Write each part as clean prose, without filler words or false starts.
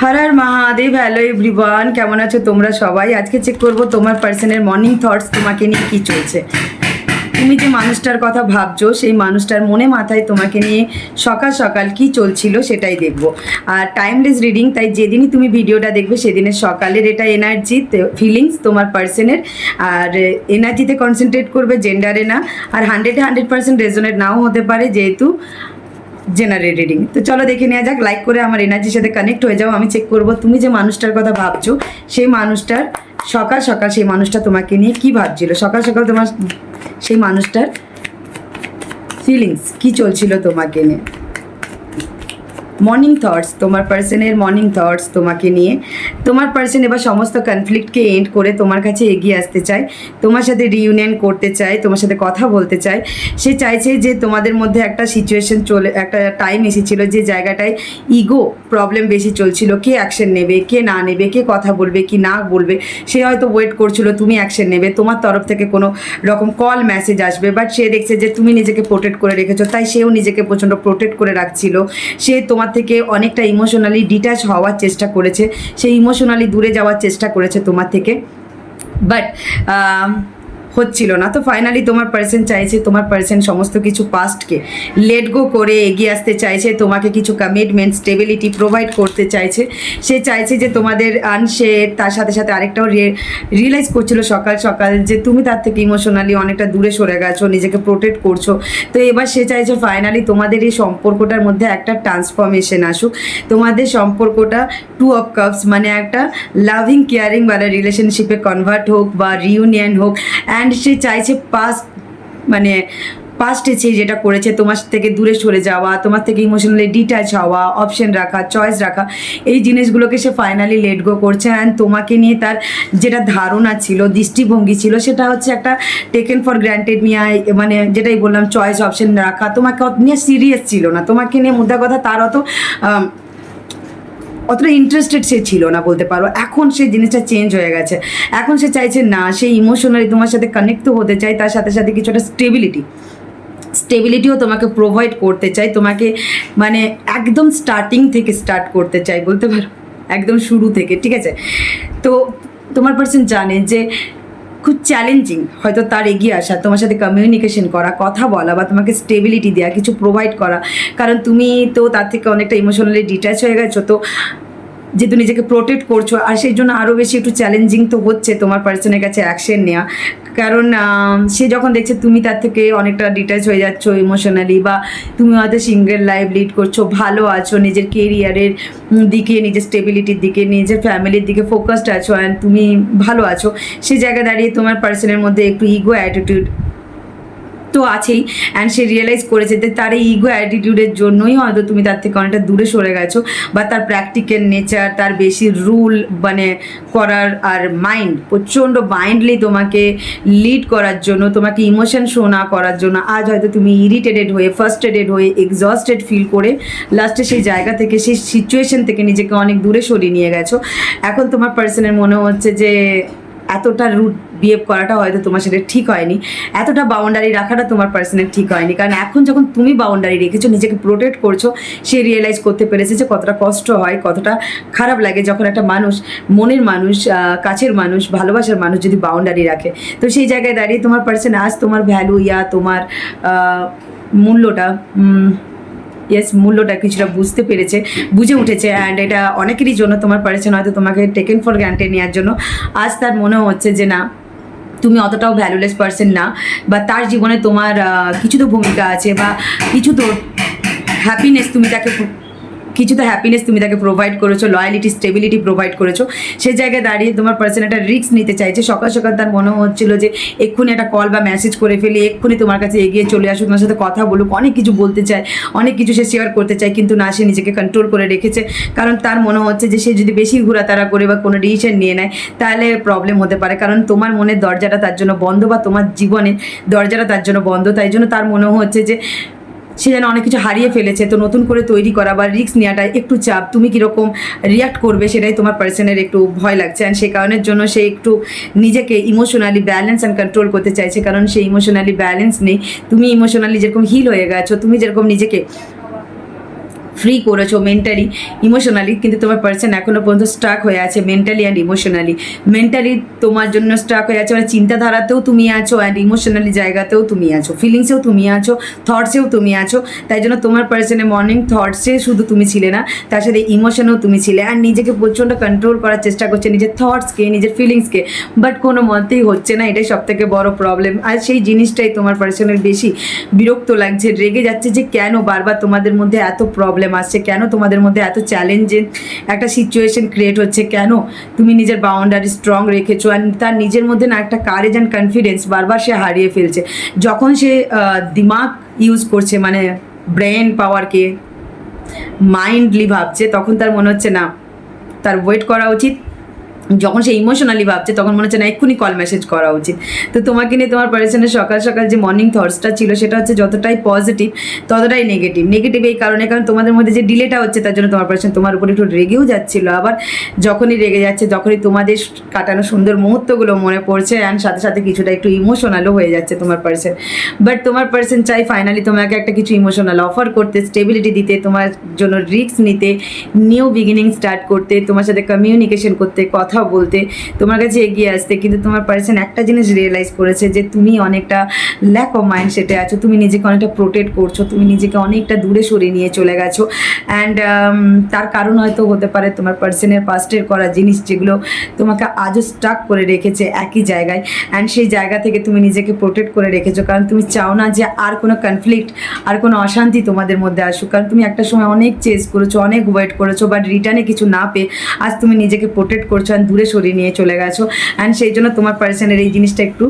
Har Har Mahadev. Hello everyone, কেমন আছো তোমরা সবাই? আজকে চেক করবো তোমার পার্সনের মর্নিং থটস, তোমাকে নিয়ে কী চলছে। তুমি যে মানুষটার কথা ভাবছো সেই মানুষটার মনে মাথায় তোমাকে নিয়ে সকাল সকাল কি চলছিল সেটাই দেখবো। আর টাইমলেস রিডিং, তাই যেদিনই তুমি ভিডিওটা দেখবে সেদিনের সকালের এটা এনার্জি ফিলিংস তোমার পার্সনের। আর এনার্জিতে কনসেন্ট্রেট করবে, জেন্ডারে না। আর 100% রেজোনেট নাও হতে পারে, যেহেতু জেনারেল রিডিং। তো চলো দেখে নেওয়া যাক। লাইক করে আমার এনার্জির সাথে কানেক্ট হয়ে যাও। আমি চেক করব তুমি যে মানুষটার কথা ভাবছো সেই মানুষটার সকাল সকাল সেই মানুষটা তোমাকে নিয়ে কি ভাবছিল, সকাল সকাল তোমার সেই মানুষটার ফিলিংস কি চলছিল তোমাকে নিয়ে। মর্নিং থটস, তোমার পার্সনের মর্নিং থটস তোমাকে নিয়ে। তোমার পার্সন এবার সমস্ত কনফ্লিক্টকে এন্ড করে তোমার কাছে এগিয়ে আসতে চায়, তোমার সাথে রিইউনিয়ন করতে চায়, তোমার সাথে কথা বলতে চায়। সে চাইছে যে তোমাদের মধ্যে একটা সিচুয়েশন একটা টাইম এসেছিলো যে জায়গাটায় ইগো প্রবলেম বেশি চলছিল, কে অ্যাকশন নেবে কে না নেবে, কে কথা বলবে কি না বলবে। সে হয়তো ওয়েট করছিল তুমি অ্যাকশন নেবে, তোমার তরফ থেকে কোনো রকম কল মেসেজ আসবে, বাট সে দেখছে যে তুমি নিজেকে প্রোটেক্ট করে রেখেছো, তাই সেও নিজেকে প্রচণ্ড প্রোটেক্ট করে রাখছিল। সে তোমার থেকে অনেকটা ইমোশনালি ডিট্যাচ হওয়ার চেষ্টা করেছে, সে ইমোশনালি দূরে যাওয়ার চেষ্টা করেছে তোমার থেকে, বাট হচ্ছিল না। তো ফাইনালি তোমার পার্সন চাইছে, তোমার পার্সন সমস্ত কিছু পাস্টকে লেট গো করে এগিয়ে আসতে চাইছে, তোমাকে কিছু কমিটমেন্ট স্টেবিলিটি প্রোভাইড করতে চাইছে। সে চাইছে যে তোমাদের সে তার সাথে সাথে আরেকটাও রিয়েলাইজ করছিল সকাল সকাল যে তুমি তার থেকে ইমোশনালি অনেকটা দূরে সরে গেছো, নিজেকে প্রোটেক্ট করছো। তো এবার সে চাইছে ফাইনালি তোমাদের এই সম্পর্কটার মধ্যে একটা ট্রান্সফরমেশন আসুক, তোমাদের সম্পর্কটা 2 অফ কাপস মানে একটা লাভিং কেয়ারিং বালা রিলেশনশিপে কনভার্ট হোক বা রিউনিয়ন হোক। অ্যান্ড সে চাইছে পাস্টে সে যেটা করেছে তোমার থেকে দূরে সরে যাওয়া, তোমার থেকে ইমোশনালি ডিট্যাচ হওয়া, অপশন রাখা, চয়েস রাখা, এই জিনিসগুলোকে সে ফাইনালি লেট গো করছে। অ্যান্ড তোমাকে নিয়ে তার যেটা ধারণা ছিল, দৃষ্টিভঙ্গি ছিল, সেটা হচ্ছে একটা টেকেন ফর গ্র্যান্টেড নিয়ে, মানে যেটাই বললাম চয়েস অপশন রাখা, তোমাকে নিয়ে সিরিয়াস ছিল না, তোমাকে নিয়ে মুদ্রা কথা তার অতটা ইন্টারেস্টেড সে ছিল না বলতে পারো। এখন সেই জিনিসটা চেঞ্জ হয়ে গেছে, এখন সে চাইছে না, সে ইমোশনালি তোমার সাথে কানেক্ট তো হতে চায়, তার সাথে সাথে কিছুটা স্টেবিলিটিও তোমাকে প্রোভাইড করতে চাই, তোমাকে মানে একদম স্টার্টিং থেকে স্টার্ট করতে চাই বলতে পারো, একদম শুরু থেকে, ঠিক আছে। তো তোমার পার্সন জানে যে খুব চ্যালেঞ্জিং হয়তো তার এগিয়ে আসা, তোমার সাথে কমিউনিকেশন করা, কথা বলা বা তোমাকে স্টেবিলিটি দেওয়া, কিছু প্রোভাইড করা, কারণ তুমি তো তার থেকে অনেকটা ইমোশনালি ডিট্যাচ হয়ে গেছো। তো যেহেতু নিজেকে প্রোটেক্ট করছো, আর সেই জন্য আরও বেশি একটু চ্যালেঞ্জিং তো হচ্ছে তোমার পার্সনের কাছে অ্যাকশন নেওয়া, কারণ সে যখন দেখছে তুমি তার থেকে অনেকটা ডিট্যাচ হয়ে যাচ্ছ ইমোশনালি, বা তুমি হয়তো সিঙ্গেল লাইফ লিড করছো, ভালো আছো, নিজের কেরিয়ারের দিকে, নিজের স্টেবিলিটির দিকে, নিজের ফ্যামিলির দিকে ফোকাসড আছো, অ্যান্ড তুমি ভালো আছো, সেই জায়গায় দাঁড়িয়ে তোমার পার্সনের মধ্যে একটু ইগো অ্যাটিটিউড তো আছেই। অ্যান্ড সে রিয়েলাইজ করেছে যে তার এই ইগো অ্যাটিটিউডের জন্যই হয়তো তুমি তার থেকে অনেকটা দূরে সরে গেছো, বা তার প্র্যাকটিক্যাল নেচার, তার বেশি রুল মানে করার, আর মাইন্ড প্রচণ্ড মাইন্ডলি তোমাকে লিড করার জন্য, তোমাকে ইমোশন শো না করার জন্য আজ হয়তো তুমি ইরিটেটেড হয়ে, ফার্স্ট্রেটেড হয়ে, এক্সস্টেড ফিল করে লাস্টে সেই জায়গা থেকে, সেই সিচুয়েশন থেকে নিজেকে অনেক দূরে সরিয়ে নিয়ে গেছো। এখন তোমার পার্সনের মনে হচ্ছে যে এতটা রুট বিহেভ করাটা হয়তো তোমার সাথে ঠিক হয়নি, এতটা বাউন্ডারি রাখাটা তোমার পার্সনের ঠিক হয়নি, কারণ এখন যখন তুমি বাউন্ডারি রেখেছো, নিজেকে প্রোটেক্ট করছো, সে রিয়েলাইজ করতে পেরেছে যে কতটা কষ্ট হয়, কতটা খারাপ লাগে যখন একটা মানুষ, মনের মানুষ, কাছের মানুষ, ভালোবাসার মানুষ যদি বাউন্ডারি রাখে। তো সেই জায়গায় দাঁড়িয়ে তোমার পার্সন আজ তোমার ভ্যালু ইয়া তোমার মূল্যটা মূল্যটা কিছুটা বুঝে উঠেছে। অ্যান্ড এটা অনেকেরই জন্য তোমার পার্সন হয়তো তোমাকে টেকেন ফর গ্রান্টেড নেওয়ার জন্য আজ তার মনে হচ্ছে যে না, তুমি অতটাও ভ্যালুলেস পার্সন না, বা তার জীবনে তোমার কিছু তো ভূমিকা আছে, বা কিছু তো হ্যাপিনেস তুমি তাকে প্রোভাইড করেছো, লয়ালিটি, স্টেবিলিটি প্রোভাইড করেছো। সেই জায়গায় দাঁড়িয়ে তোমার পার্সন একটা রিস্ক নিতে চাইছে। সকাল সকাল তার মনে হচ্ছিল যে এক্ষুনি একটা কল বা মেসেজ করে ফেলি, এক্ষুনি তোমার কাছে এগিয়ে চলে আসুক, তোমার সাথে কথা বলুক, অনেক কিছু বলতে চায়, অনেক কিছু সে শেয়ার করতে চায়, কিন্তু না, সে নিজেকে কন্ট্রোল করে রেখেছে, কারণ তার মনে হচ্ছে যে সে যদি বেশি ঘোরাতাড়া করে বা কোনো ডিসিশন নিয়ে নেয় তাহলে প্রবলেম হতে পারে, কারণ তোমার মনের দরজাটা তার জন্য বন্ধ, বা তোমার জীবনের দরজাটা তার জন্য বন্ধ। তাই জন্য তার মনে হচ্ছে যে সে যেন অনেক কিছু হারিয়ে ফেলেছে, তো নতুন করে তৈরি করা বা রিস্ক নেওয়াটা একটু চাপ, তুমি কীরকম রিয়াক্ট করবে সেটাই তোমার পার্সনের একটু ভয় লাগছে। অ্যান্ড সেই কারণের জন্য সে একটু নিজেকে ইমোশনালি ব্যালেন্স অ্যান্ড কন্ট্রোল করতে চাইছে, কারণ সে ইমোশনালি ব্যালেন্স নেই। তুমি ইমোশনালি যেরকম হিল হয়ে গেছো, তুমি যেরকম নিজেকে ফ্রি করেছো মেন্টালি ইমোশনালি, কিন্তু তোমার পার্সন এখনও পর্যন্ত স্টাক হয়ে আছে মেন্টালি অ্যান্ড ইমোশনালি। মেন্টালি তোমার জন্য স্টাক হয়ে আছে, মানে চিন্তাধারাতেও তুমি আছো অ্যান্ড ইমোশনালি জায়গাতেও তুমি আছো, ফিলিংসেও তুমি আছো, থটসেও তুমি আছো। তাই জন্য তোমার পার্সনের মর্নিং থটসে শুধু তুমি ছিলে না, তার সাথে ইমোশনেও তুমি ছিলে, আর নিজেকে প্রচণ্ড কন্ট্রোল করার চেষ্টা করছে নিজের থটসকে, নিজের ফিলিংসকে, বাট কোনো মতেই হচ্ছে না। এটাই সব থেকে বড় প্রবলেম। আর সেই জিনিসটাই তোমার পার্সনের বেশি বিরক্ত লাগছে, রেগে যাচ্ছে যে কেন বারবার তোমাদের মধ্যে এত প্রবলেম আসছে, কেন তোমাদের মধ্যে এত চ্যালেঞ্জের একটা সিচুয়েশন ক্রিয়েট হচ্ছে, কেন তুমি নিজের বাউন্ডারি স্ট্রং রেখেছো আর তার নিজের মধ্যে না একটা কারেজ অ্যান্ড কনফিডেন্স বারবার সে হারিয়ে ফেলছে। যখন সে দিমাগ ইউজ করছে, মানে ব্রেন পাওয়ারকে মাইন্ডলি ভাবছে, তখন তার মনে হচ্ছে না তার ওয়েট করা উচিত। যখন সে ইমোশনালি ভাবছে তখন মনে হচ্ছে না এক্ষুনি কল মেসেজ করা উচিত। তো তোমাকে নিয়ে তোমার পার্সনের সকাল সকাল যে মর্নিং থটসটা ছিল সেটা হচ্ছে যতটাই পজিটিভ ততটাই নেগেটিভ। নেগেটিভ এই কারণে, কারণ তোমাদের মধ্যে যে ডিলেটা হচ্ছে তার জন্য তোমার পার্সন তোমার উপরে একটু রেগেও যাচ্ছিলো। আবার যখনই রেগে যাচ্ছে, যখনই তোমাদের কাটানো সুন্দর মুহূর্তগুলো মনে পড়ছে অ্যান্ড সাথে সাথে কিছুটা একটু ইমোশনালও হয়ে যাচ্ছে তোমার পার্সন। বাট তোমার পার্সন চাই ফাইনালি তোমাকে একটা কিছু ইমোশনাল অফার করতে, স্টেবিলিটি দিতে, তোমার জন্য রিস্ক নিতে, নিউ বিগিনিং স্টার্ট করতে, তোমার সাথে কমিউনিকেশন করতে, কথা বলতে, তোমার কাছে এগিয়ে আসতে। কিন্তু তোমার পার্সন একটা জিনিস রিয়েলাইজ করেছে যে তুমি অনেকটা ল্যাক অফ মাইন্ড সেটে আছো, তুমি নিজেকে অনেকটা প্রোটেক্ট করছো, তুমি নিজেকে অনেকটা দূরে সরিয়ে নিয়ে চলে গেছো। অ্যান্ড তার কারণ হয়তো হতে পারে তোমার পার্সনের পাস্টের করা জিনিস, যেগুলো তোমাকে আজও স্টাক করে রেখেছে একই জায়গায়, অ্যান্ড সেই জায়গা থেকে তুমি নিজেকে প্রোটেক্ট করে রেখেছো, কারণ তুমি চাও না যে আর কোনো কনফ্লিক্ট, আর কোনো অশান্তি তোমাদের মধ্যে আসুক। কারণ তুমি একটা সময় অনেক চেস করেছো, অনেক ওয়েট করেছো, বাট রিটার্নে কিছু না পেয়ে আজ তুমি নিজেকে প্রোটেক্ট করছো অ্যান্ড দূরে সরিয়ে নিয়ে চলে গেছো। অ্যান্ড সেই জন্য তোমার পার্সনের এই জিনিসটা একটু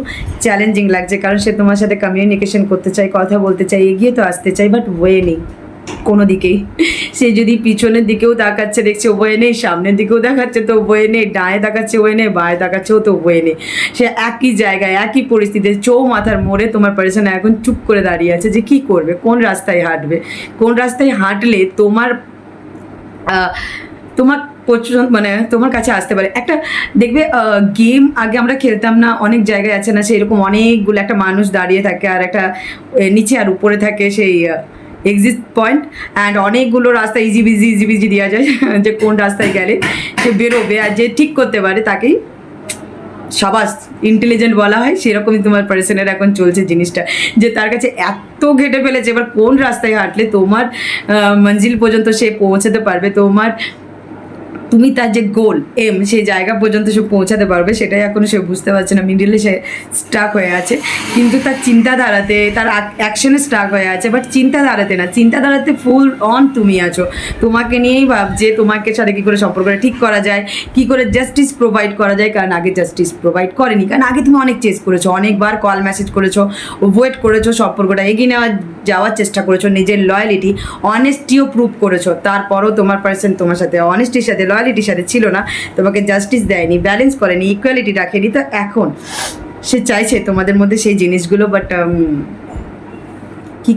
চ্যালেঞ্জিং লাগছে, কারণ সে তোমার সাথে কমিউনিকেশন করতে চায়, কথা বলতে চায়, এগিয়ে তো আসতে চায়, বাট ওয়ে নেই কোনো দিকেই। সে যদি পিছনের দিকেও তাকাচ্ছে দেখছে ওয়ে নেই, সামনের দিকেও দেখাচ্ছে তো ওয়ে নেই, ডায়ে তাকাচ্ছে ওয়ে নেই, বাঁয়ে তাকাচ্ছেও তো ওয়ে নেই। সে একই জায়গায় একই পরিস্থিতিতে মাথার মোড়ে তোমার পার্সন এখন চুপ করে দাঁড়িয়ে আছে যে কী করবে, কোন রাস্তায় হাঁটবে, কোন রাস্তায় হাঁটলে তোমার তোমার মানে তোমার কাছে আসতে পারে। একটা দেখবে গেম আগে আমরা খেলতাম না, অনেক জায়গায় আছে না সেরকম অনেকগুলো, একটা মানুষ দাঁড়িয়ে থাকে আর একটা নিচে আর উপরে থাকে সেই এক্সিট পয়েন্ট, অ্যান্ড অনেকগুলো রাস্তা ইজি বিজি দেওয়া যায় যে কোন রাস্তায় গেলে সে বেরোবে, আর যে ঠিক করতে পারে তাকেই সাবাস ইন্টেলিজেন্ট বলা হয়। সেরকমই তোমার পার্সনের এখন চলছে জিনিসটা, যে তার কাছে এত ঘেটে ফেলেছে এবার কোন রাস্তায় হাঁটলে তোমার মঞ্জিল পর্যন্ত সে পৌঁছাতে পারবে, তুমি তার যে গোল এম সেই জায়গা পর্যন্ত সে পৌঁছাতে পারবে, সেটাই এখনও সে বুঝতে পারছে না। মিডিলে সে স্টাক হয়ে আছে, কিন্তু তার চিন্তাধারাতে, তার অ্যাকশনে স্টাক হয়ে আছে, বাট চিন্তাধারাতে না। চিন্তাধারাতে ফুল অন তুমি আছো, তোমাকে নিয়েই ভাবছে তোমাকে সাথে কী করে সম্পর্কটা ঠিক করা যায়, কী করে জাস্টিস প্রোভাইড করা যায়। কারণ আগে জাস্টিস প্রোভাইড করেনি, কারণ আগে তুমি অনেক চেস করেছো, অনেকবার কল মেসেজ করেছো, ওয়েট করেছো, সম্পর্কটা এগিয়ে যাওয়ার চেষ্টা করেছো, নিজের লয়ালিটি অনেস্টিও প্রুভ করেছো। তারপরও তোমার পার্সন তোমার সাথে অনেস্টির সাথে লয়ালিটির সাথে ছিল না, তোমাকে জাস্টিস দেয়নি, ব্যালেন্স করেনি, ইকুয়ালিটি রাখেনি। তো এখন সে চাইছে তোমাদের মধ্যে সেই জিনিসগুলো, বাট কি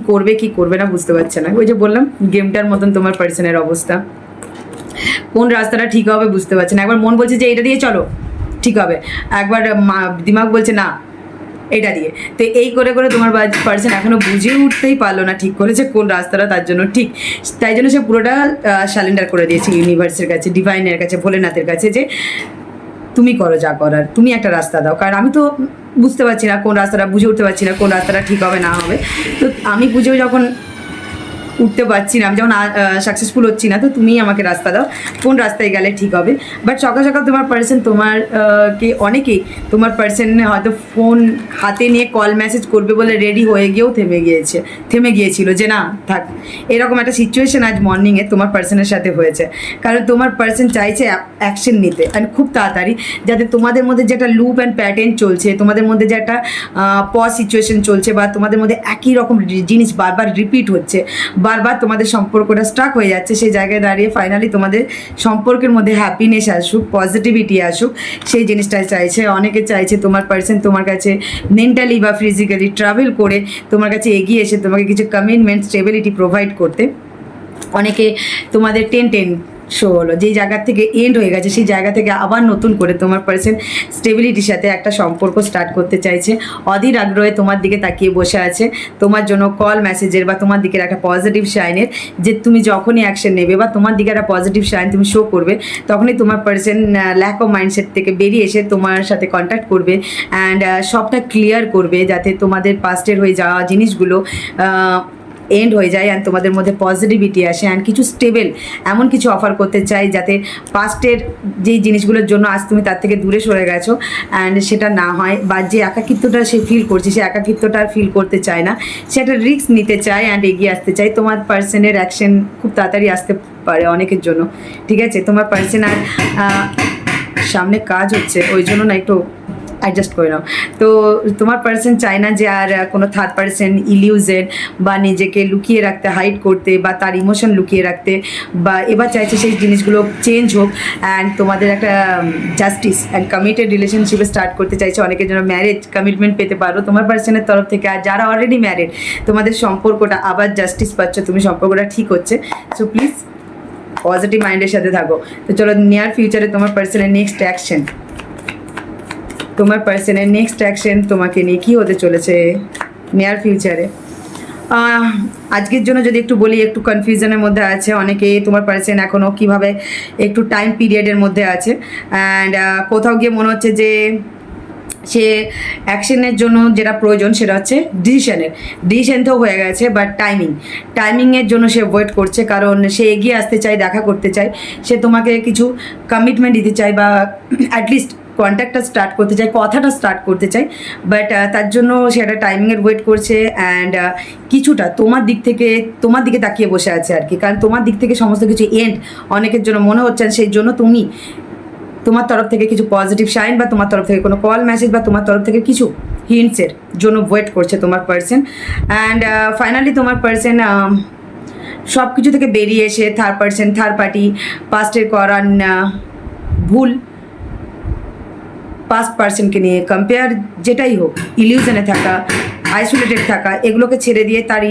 করবে না বুঝতে পারছে না। ওই যে বললাম গেমটার মতন তোমার পার্সনের অবস্থা, কোন রাস্তাটা ঠিক হবে বুঝতে পারছে না। একবার মন বলছে যে এটা দিয়ে চলো ঠিক হবে, একবার দিমাগ বলছে না এটা দিয়ে। তো এই করে করে তোমার পার্সন এখনও বুঝে উঠতেই পারলো না ঠিক করে যে কোন রাস্তাটা তার জন্য ঠিক। তাই জন্য সে পুরোটা সারেন্ডার করে দিয়েছে ইউনিভার্সের কাছে, ডিভাইনের কাছে, ভোলেনাথের কাছে, যে তুমি করো যা করার, তুমি একটা রাস্তা দাও। কারণ আমি তো বুঝতে পারছি না কোন রাস্তাটা, বুঝে উঠতে পারছি না কোন রাস্তাটা ঠিক হবে না হবে। তো আমি বুঝেও যখন উঠতে পারছি না, আমি যখন সাকসেসফুল হচ্ছি না, তো তুমি আমাকে রাস্তা দাও কোন রাস্তায় গেলে ঠিক হবে। বাট সকাল সকাল তোমার পার্সন কে অনেকেই তোমার পার্সনে হয়তো ফোন হাতে নিয়ে কল মেসেজ করবে বলে রেডি হয়ে গিয়েও থেমে গিয়েছিল যে না থাক। এরকম একটা সিচুয়েশন আজ মর্নিংয়ে তোমার পার্সনের সাথে হয়েছে, কারণ তোমার পার্সন চাইছে অ্যাকশন নিতে অ্যান্ড খুব তাড়াতাড়ি, যাতে তোমাদের মধ্যে যে একটা লুপ অ্যান্ড প্যাটার্ন চলছে, তোমাদের মধ্যে যে একটা সিচুয়েশন চলছে, বা তোমাদের মধ্যে একই রকম জিনিস বারবার রিপিট হচ্ছে, বারবার তোমাদের সম্পর্কটা স্টাক হয়ে যাচ্ছে, সেই জায়গায় দাঁড়িয়ে ফাইনালি তোমাদের সম্পর্কের মধ্যে হ্যাপিনেস আসুক, পজিটিভিটি আসুক, সেই জিনিসটাই চাইছে। অনেকে চাইছে তোমার পার্সন তোমার কাছে মেন্টালি বা ফিজিক্যালি ট্রাভেল করে তোমার কাছে এগিয়ে এসে তোমাকে কিছু কমিটমেন্ট, স্টেবিলিটি প্রোভাইড করতে। অনেকে তোমাদের 10-10 শো হলো, যেই জায়গা থেকে এন্ড হয়ে গেছে সেই জায়গা থেকে আবার নতুন করে তোমার পার্সন স্টেবিলিটির সাথে একটা সম্পর্ক স্টার্ট করতে চাইছে। অধীর আগ্রহে তোমার দিকে তাকিয়ে বসে আছে, তোমার জন্য কল মেসেজের বা তোমার দিকের একটা পজিটিভ সাইনের, যে তুমি যখনই অ্যাকশন নেবে বা তোমার দিকে একটা পজিটিভ সাইন তুমি শো করবে, তখনই তোমার পার্সন ল্যাক অফ মাইন্ডসেট থেকে বেরিয়ে এসে তোমার সাথে কন্ট্যাক্ট করবে অ্যান্ড সবটা ক্লিয়ার করবে, যাতে তোমাদের পাস্টের হয়ে যাওয়া জিনিসগুলো এন্ড হয়ে যায় অ্যান্ড তোমাদের মধ্যে পজিটিভিটি আসে অ্যান্ড কিছু স্টেবল এমন কিছু অফার করতে চাই যাতে পাস্টের যেই জিনিসগুলোর জন্য আজ তুমি তার থেকে দূরে সরে গেছো অ্যান্ড সেটা না হয়, বা যে একাকিত্বটা সে ফিল করছে সে একাকিত্বটা আর ফিল করতে চায় না, সে একটা রিস্ক নিতে চায় অ্যান্ড এগিয়ে আসতে চায়। তোমার পার্সনের অ্যাকশন খুব তাড়াতাড়ি আসতে পারে অনেকের জন্য, ঠিক আছে? তোমার পার্সন আর সামনে কাজ হচ্ছে ওই জন্য না একটু অ্যাডজাস্ট করে নাও। তো তোমার পার্সন চায় না যে আর কোনো থার্ড পার্সন ইলিউজেন বা নিজেকে লুকিয়ে রাখতে, হাইড করতে বা তার ইমোশন লুকিয়ে রাখতে, বা এবার চাইছে সেই জিনিসগুলো চেঞ্জ হোক অ্যান্ড তোমাদের একটা জাস্টিস অ্যান্ড কমিটেড রিলেশনশিপে স্টার্ট করতে চাইছে। অনেকের জন্য ম্যারেজ কমিটমেন্ট পেতে পারো তোমার পার্সনের তরফ থেকে, আর যারা অলরেডি ম্যারিড তোমাদের সম্পর্কটা আবার জাস্টিস পাচ্ছ, তুমি সম্পর্কটা ঠিক হচ্ছে। সো প্লিজ পজিটিভ মাইন্ডের সাথে থাকো। তো চলো নিয়ার ফিউচারে তোমার পার্সনের নেক্সট অ্যাকশন, তোমার পার্সনের নেক্সট অ্যাকশন তোমাকে নিয়ে কী হতে চলেছে নিয়ার ফিউচারে। আজকের জন্য যদি একটু বলি, একটু কনফিউশনের মধ্যে আছে অনেকে, তোমার পার্সন এখনও কীভাবে একটু টাইম পিরিয়ডের মধ্যে আছে অ্যান্ড কোথাও গিয়ে মনে হচ্ছে যে সে অ্যাকশনের জন্য যেটা প্রয়োজন সেটা হচ্ছে ডিসিশন তো হয়ে গেছে, বাট টাইমিংয়ের জন্য সে ওয়েট করছে, কারণ সে এগিয়ে আসতে চায়, দেখা করতে চায়, সে তোমাকে কিছু কমিটমেন্ট দিতে চায় বা অ্যাটলিস্ট কন্ট্যাক্টটা স্টার্ট করতে চাই, কথাটা স্টার্ট করতে চাই, বাট তার জন্য সে একটা টাইমিংয়ের ওয়েট করছে অ্যান্ড কিছুটা তোমার দিকে তাকিয়ে বসে আছে আর কি, কারণ তোমার দিক থেকে সমস্ত কিছু এন্ড অনেকের জন্য মনে হচ্ছে, সেই জন্য তুমি তোমার তরফ থেকে কিছু পজিটিভ সাইন বা তোমার তরফ থেকে কোনো কল মেসেজ বা তোমার তরফ থেকে কিছু হিন্টসের জন্য ওয়েট করছে তোমার পার্সন অ্যান্ড ফাইনালি তোমার পার্সন সব কিছু থেকে বেরিয়ে এসে থার্ড পার্টি পাস্টের করার ভুল, পাস্ট পার্সনকে নিয়ে কম্পেয়ার যেটাই হোক, ইলিউশনে থাকা, আইসোলেটেড থাকা, এগুলোকে ছেড়ে দিয়ে তার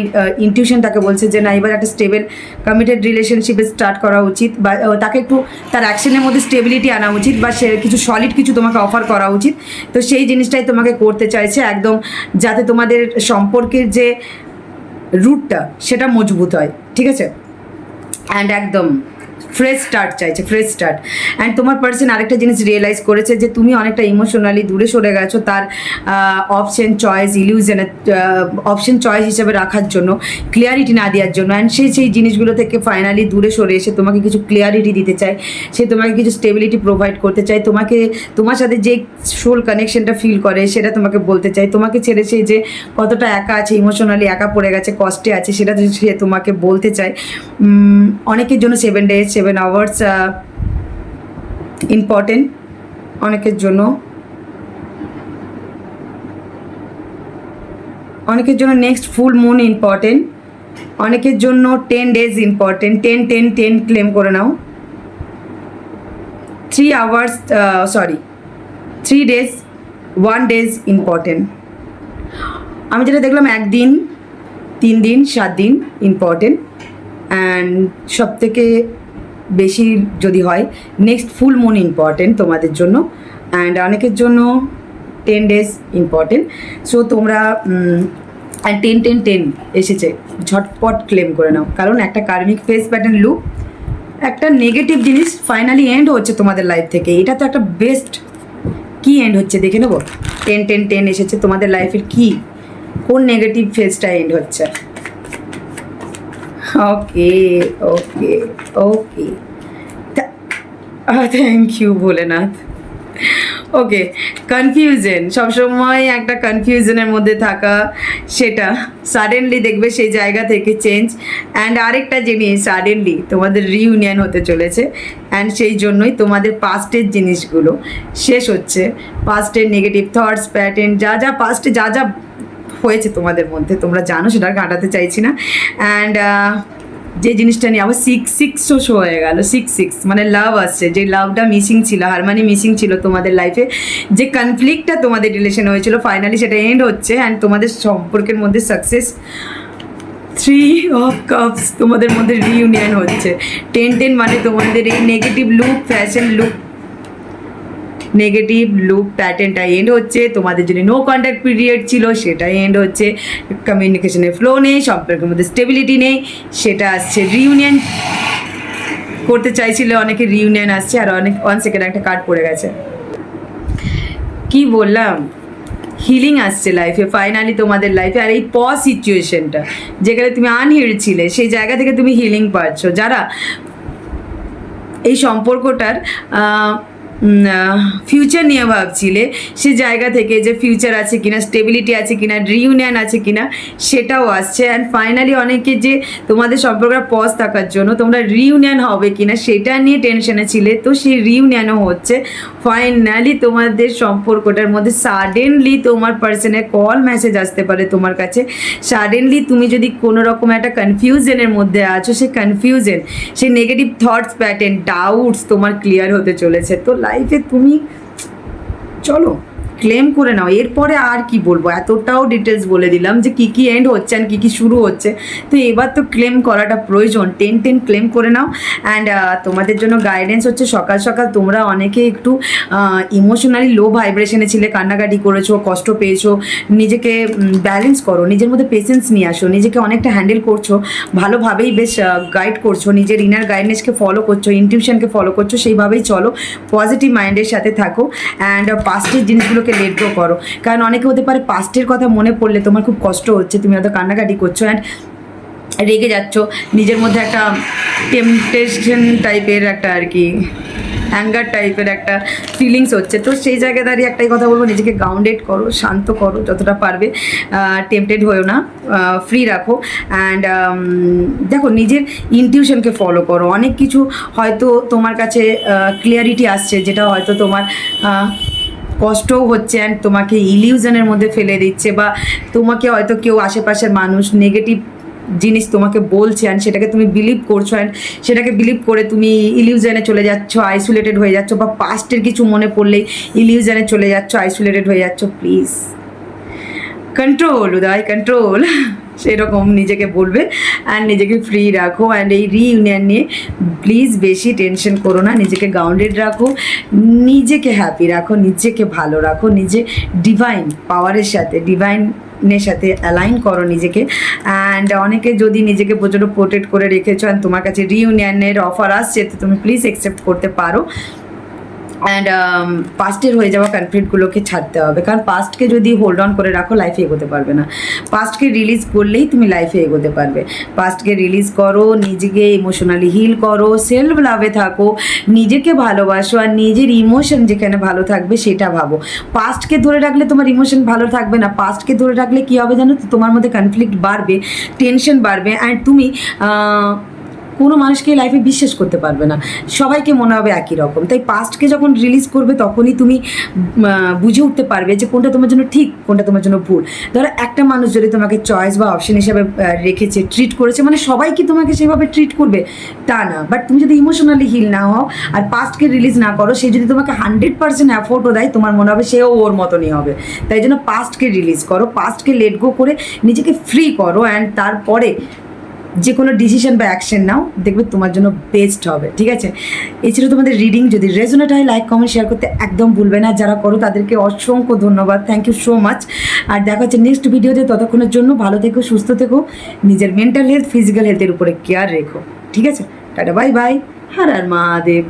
ইনটিউশন তাকে বলছে যে না, এবার একটা স্টেবল কমিটেড রিলেশনশিপে স্টার্ট করা উচিত, বা তাকে একটু তার অ্যাকশনের মধ্যে স্টেবিলিটি আনা উচিত, বা সে কিছু সলিড কিছু তোমাকে অফার করা উচিত। তো সেই জিনিসটাই তোমাকে করতে চাইছে একদম, যাতে তোমাদের সম্পর্কের যে রুটটা সেটা মজবুত হয়, ঠিক আছে? অ্যান্ড একদম ফ্রেশ স্টার্ট চাইছে, অ্যান্ড তোমার পার্সন আরেকটা জিনিস রিয়েলাইজ করেছে যে তুমি অনেকটা ইমোশনালি দূরে সরে গেছো তার অপশন চয়েস হিসেবে রাখার জন্য, ক্লিয়ারিটি না দেওয়ার জন্য, অ্যান্ড সেই জিনিসগুলো থেকে ফাইনালি দূরে সরে এসে তোমাকে কিছু ক্লিয়ারিটি দিতে চায়, সে তোমাকে কিছু স্টেবিলিটি প্রোভাইড করতে চায়, তোমার সাথে যে সোল কানেকশনটা ফিল করে সেটা তোমাকে বলতে চায়, তোমাকে ছেড়ে সে যে কতটা একা আছে, ইমোশনালি একা পড়ে গেছে, কষ্টে আছে, সেটা সে তোমাকে বলতে চায়। অনেকের জন্য 7 days 7 hours ইম্পর্টেন্ট, অনেকের জন্য নেক্সট ফুল মুন ইম্পর্টেন্ট, অনেকের জন্য 10 days ইম্পর্টেন্ট। 10 ক্লেম করে নাও। 3 days 1 days ইম্পর্টেন্ট। আমি যেটা দেখলাম 1 দিন 3 দিন 7 দিন ইম্পর্টেন্ট, অ্যান্ড সব থেকে বেশি যদি হয় নেক্সট ফুল মুন ইম্পর্টেন্ট তোমাদের জন্য, অ্যান্ড অনেকের জন্য 10 days ইম্পর্টেন্ট। সো তোমরা 10 এসেছে, ঝটপট ক্লেম করে নাও, কারণ একটা কার্মিক ফেস প্যাটার্ন লুপ, একটা নেগেটিভ জিনিস ফাইনালি এন্ড হচ্ছে তোমাদের লাইফ থেকে। এটা তো একটা বেস্ট কি এন্ড হচ্ছে দেখে নেবো। 10 এসেছে, তোমাদের লাইফের কি কোন নেগেটিভ ফেজটা এন্ড হচ্ছে। Okay thank you Bholenath. Okay, confusion, সবসময় একটা কনফিউশনের মধ্যে থাকা, সেটা সাডেনলি দেখবে সেই জায়গা থেকে চেঞ্জ, অ্যান্ড আরেকটা জিনিস সাডেনলি তোমাদের রিইউনিয়ন হতে চলেছে, অ্যান্ড সেই জন্যই তোমাদের পাস্টের জিনিসগুলো শেষ হচ্ছে, পাস্টের নেগেটিভ থটস প্যাটার্ন যা পাস্টে যা হয়েছে তোমাদের মধ্যে তোমরা জানো, সেটা কাটাতে চাইছি না। অ্যান্ড যে জিনিসটা নিয়ে আবার 6 শো হয়ে গেল, 6 মানে লাভ আসছে, যে লাভটা মিসিং ছিল, হারমানি মিসিং ছিল তোমাদের লাইফে, যে কনফ্লিক্টটা তোমাদের রিলেশনে হয়েছিল ফাইনালি সেটা এন্ড হচ্ছে, অ্যান্ড তোমাদের সম্পর্কের মধ্যে সাকসেস থ্রি অফ কাপস, তোমাদের মধ্যে রিইউনিয়ন হচ্ছে। 10-10 মানে তোমাদের এই negative look, fashion look, negative look প্যাটার্নটা এন্ড হচ্ছে। তোমাদের যদি নো কন্ট্যাক্ট পিরিয়ড ছিল সেটা এন্ড হচ্ছে। কমিউনিকেশনের ফ্লো নেই, সম্পর্কের মধ্যে স্টেবিলিটি নেই, সেটা আসছে। রিইউনিয়ন করতে চাইছিলে অনেকে, রিইউনিয়ন আসছে। আর অনেক 1 সেকেন্ড একটা কার্ড পড়ে গেছে, কি বললাম, হিলিং আসছে লাইফে ফাইনালি তোমাদের লাইফে। আর এই পজ সিচুয়েশনটা যেখানে তুমি আনহিল ছিলে, সেই জায়গা থেকে তুমি হিলিং পাচ্ছ। যারা এই সম্পর্কটার ফিউচার নিয়ে ভাবছিলে, সে জায়গা থেকে যে ফিউচার আছে কিনা, স্টেবিলিটি আছে কিনা, রিইউনিয়ন আছে কিনা, সেটাও আসছে। অ্যান্ড ফাইনালি অনেকে যে তোমাদের সম্পর্কটা পজ থাকার জন্য তোমরা রিইউনিয়ন হবে কিনা সেটা নিয়ে টেনশনে ছিলে, তো সেই রিইউনিয়নও হচ্ছে। ফাইনালি তোমাদের সম্পর্কটার মধ্যে সাডেনলি তোমার পার্সনের কল মেসেজ আসতে পারে তোমার কাছে। সাডেনলি তুমি যদি কোনো রকম একটা কনফিউশনের মধ্যে আছো, সেই কনফিউশন, সেই নেগেটিভ থটস প্যাটার্ন, ডাউটস তোমার ক্লিয়ার হতে চলেছে। তো লাইফে তুমি চলো ক্লেম করে নাও। এরপরে আর কি বলবো, এতটাও ডিটেলস বলে দিলাম যে কী কী এন্ড হচ্ছে অ্যান্ড কী কী শুরু হচ্ছে। তো এবার তো ক্লেম করাটা প্রয়োজন। 10-10 ক্লেম করে নাও। অ্যান্ড তোমাদের জন্য গাইডেন্স হচ্ছে, সকাল সকাল তোমরা অনেকে একটু ইমোশনালি লো ভাইব্রেশনে ছিলে, কান্নাকাটি করেছো, কষ্ট পেয়েছো। নিজেকে ব্যালেন্স করো, নিজের মধ্যে পেশেন্স নিয়ে আসো, নিজেকে অনেকটা হ্যান্ডেল করছো, ভালোভাবেই বেশ গাইড করছো, নিজের ইনার গাইডেন্সকে ফলো করছো, ইনটিউশনকে ফলো করছো, সেইভাবেই চলো, পজিটিভ মাইন্ডের সাথে থাকো। অ্যান্ড পাস্টের জিনিসগুলোকে লেট গো করো। কারণ অনেকে হতে পারে পাস্টের কথা মনে পড়লে তোমার খুব কষ্ট হচ্ছে, তুমি হয়তো কান্নাকাটি করছো অ্যান্ড রেগে যাচ্ছ, নিজের মধ্যে একটা টেম্পটেশন টাইপের একটা আর কি অ্যাঙ্গার টাইপের একটা ফিলিংস হচ্ছে। তো সেই জায়গায় দাঁড়িয়ে একটাই কথা বলবো, নিজেকে গ্রাউন্ডেড করো, শান্ত করো যতটা পারবে, টেম্পটেড হয়েও না, ফ্রি রাখো। অ্যান্ড দেখো নিজের ইনটিউশনকে ফলো করো। অনেক কিছু হয়তো তোমার কাছে ক্লিয়ারিটি আসছে, যেটা হয়তো তোমার কষ্টও হচ্ছে অ্যান্ড তোমাকে ইলিউশনের মধ্যে ফেলে দিচ্ছে, বা তোমাকে হয়তো কেউ আশেপাশের মানুষ নেগেটিভ জিনিস তোমাকে বলছে অ্যান্ড সেটাকে তুমি বিলিভ করছো, অ্যান্ড সেটাকে বিলিভ করে তুমি ইলিউশনে চলে যাচ্ছ, আইসোলেটেড হয়ে যাচ্ছ, বা পাস্টের কিছু মনে পড়লেই ইলিউশনে চলে যাচ্ছ, আইসোলেটেড হয়ে যাচ্ছ। প্লিজ কন্ট্রোল, উদয় কন্ট্রোল, সেরকম নিজেকে বলবে। অ্যান্ড নিজেকে ফ্রি রাখো। অ্যান্ড এই রিইউনিয়ন নিয়ে প্লিজ বেশি টেনশন করো না, নিজেকে গ্রাউন্ডেড রাখো, নিজেকে হ্যাপি রাখো, নিজেকে ভালো রাখো, নিজে ডিভাইন পাওয়ারের সাথে, ডিভাইনের সাথে অ্যালাইন করো নিজেকে। অ্যান্ড অনেকে যদি নিজেকে প্রচণ্ড প্রোটেক্ট করে রেখেছো অ্যান্ড তোমার কাছে রিইউনিয়নের অফার আসছে, তো তুমি প্লিজ অ্যাকসেপ্ট করতে পারো। অ্যান্ড পাস্টের হয়ে যাওয়া কনফ্লিক্টগুলোকে ছাড়তে হবে, কারণ পাস্টকে যদি হোল্ড অন করে রাখো লাইফে এগোতে পারবে না। পাস্টকে রিলিজ করলেই তুমি লাইফে এগোতে পারবে। পাস্টকে রিলিজ করো, নিজেকে ইমোশনালি হিল করো, সেলফ লাভে থাকো, নিজেকে ভালোবাসো, আর নিজের ইমোশন যেখানে ভালো থাকবে সেটা ভাবো। পাস্টকে ধরে রাখলে তোমার ইমোশন ভালো থাকবে না। পাস্টকে ধরে রাখলে কী হবে জানো তো, তোমার মধ্যে কনফ্লিক্ট বাড়বে, টেনশন বাড়বে, অ্যান্ড তুমি কোনো মানুষকে লাইফে বিশ্বাস করতে পারবে না, সবাইকে মনে হবে একই রকম। তাই পাস্টকে যখন রিলিজ করবে তখনই তুমি বুঝে উঠতে পারবে যে কোনটা তোমার জন্য ঠিক, কোনটা তোমার জন্য ভুল। ধরো একটা মানুষ যদি তোমাকে চয়েস বা অপশন হিসাবে রেখেছে, ট্রিট করেছে, মানে সবাই কি তোমাকে সেভাবে ট্রিট করবে তা না। বাট তুমি যদি ইমোশনালি হিল না হও আর পাস্টকে রিলিজ না করো, সে যদি তোমাকে 100% অ্যাফোর্টও দেয়, তোমার মনে হবে সেও ওর মতনই হবে। তাই জন্য পাস্টকে রিলিজ করো, পাস্টকে লেট গো করে নিজেকে ফ্রি করো, অ্যান্ড তারপরে যে কোনো ডিসিশন বা অ্যাকশন নাও, দেখবে তোমার জন্য বেস্ট হবে। ঠিক আছে, এই ছিল তোমাদের রিডিং। যদি রেজোনেট হয় লাইক কমেন্ট শেয়ার করতে একদম ভুলবে না। যারা করো তাদেরকে অসংখ্য ধন্যবাদ, থ্যাংক ইউ সো মাচ। আর দেখা হচ্ছে নেক্সট ভিডিওতে। ততক্ষণের জন্য ভালো থেকো, সুস্থ থেকো, নিজের মেন্টাল হেলথ, ফিজিক্যাল হেলথের উপরে কেয়ার রেখো। ঠিক আছে, tata, bye bye, Har Har Mahadev.